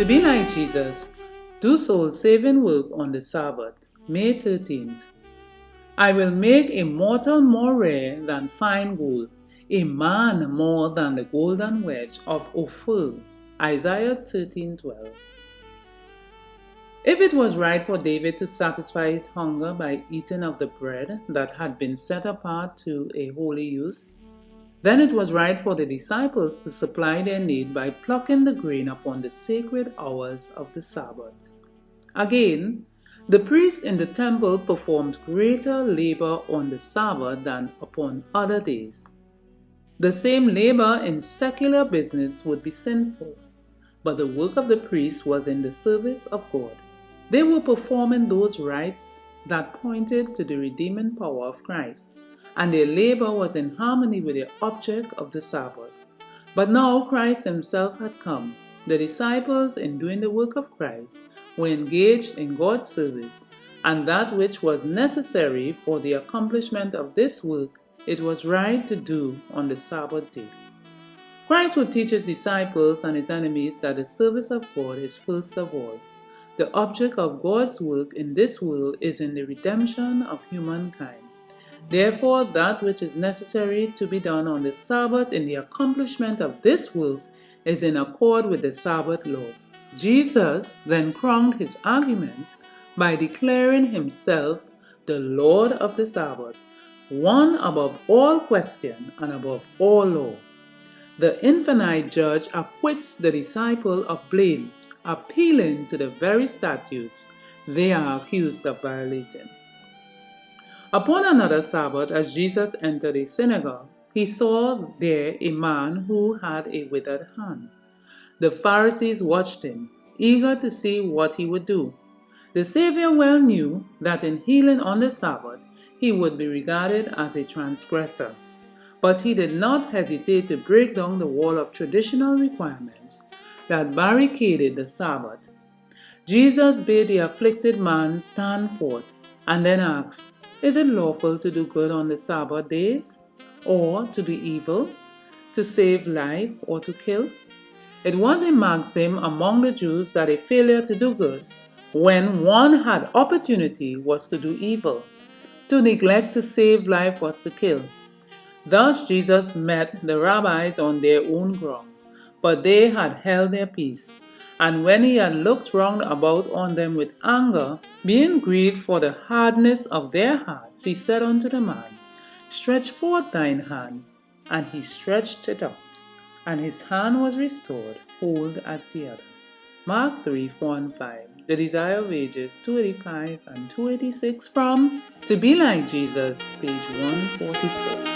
To be like Jesus, do soul-saving work on the Sabbath, May 13th. I will make a mortal more rare than fine gold, a man more than the golden wedge of Ophir. Isaiah 13:12. If it was right for David to satisfy his hunger by eating of the bread that had been set apart to a holy use, then it was right for the disciples to supply their need by plucking the grain upon the sacred hours of the Sabbath. Again, the priests in the temple performed greater labor on the Sabbath than upon other days. The same labor in secular business would be sinful, but the work of the priests was in the service of God. They were performing those rites that pointed to the redeeming power of Christ, and their labor was in harmony with the object of the Sabbath. But now Christ himself had come. The disciples, in doing the work of Christ, were engaged in God's service, and that which was necessary for the accomplishment of this work, it was right to do on the Sabbath day. Christ would teach his disciples and his enemies that the service of God is first of all. The object of God's work in this world is in the redemption of humankind. Therefore, that which is necessary to be done on the Sabbath in the accomplishment of this work is in accord with the Sabbath law. Jesus then crowned his argument by declaring himself the Lord of the Sabbath, one above all question and above all law. The infinite judge acquits the disciple of blame, appealing to the very statutes they are accused of violating. Upon another Sabbath, as Jesus entered a synagogue, he saw there a man who had a withered hand. The Pharisees watched him, eager to see what he would do. The Savior well knew that in healing on the Sabbath, he would be regarded as a transgressor. But he did not hesitate to break down the wall of traditional requirements that barricaded the Sabbath. Jesus bade the afflicted man stand forth and then asked, "Is it lawful to do good on the Sabbath days, or to do evil, to save life or to kill?" It was a maxim among the Jews that a failure to do good when one had opportunity was to do evil. To neglect to save life was to kill. Thus Jesus met the rabbis on their own ground, but they had held their peace. And when he had looked round about on them with anger, being grieved for the hardness of their hearts, he said unto the man, "Stretch forth thine hand." And he stretched it out, and his hand was restored, whole as the other. Mark 3:4-5. The Desire of Ages 285 and 286 from To Be Like Jesus, page 144.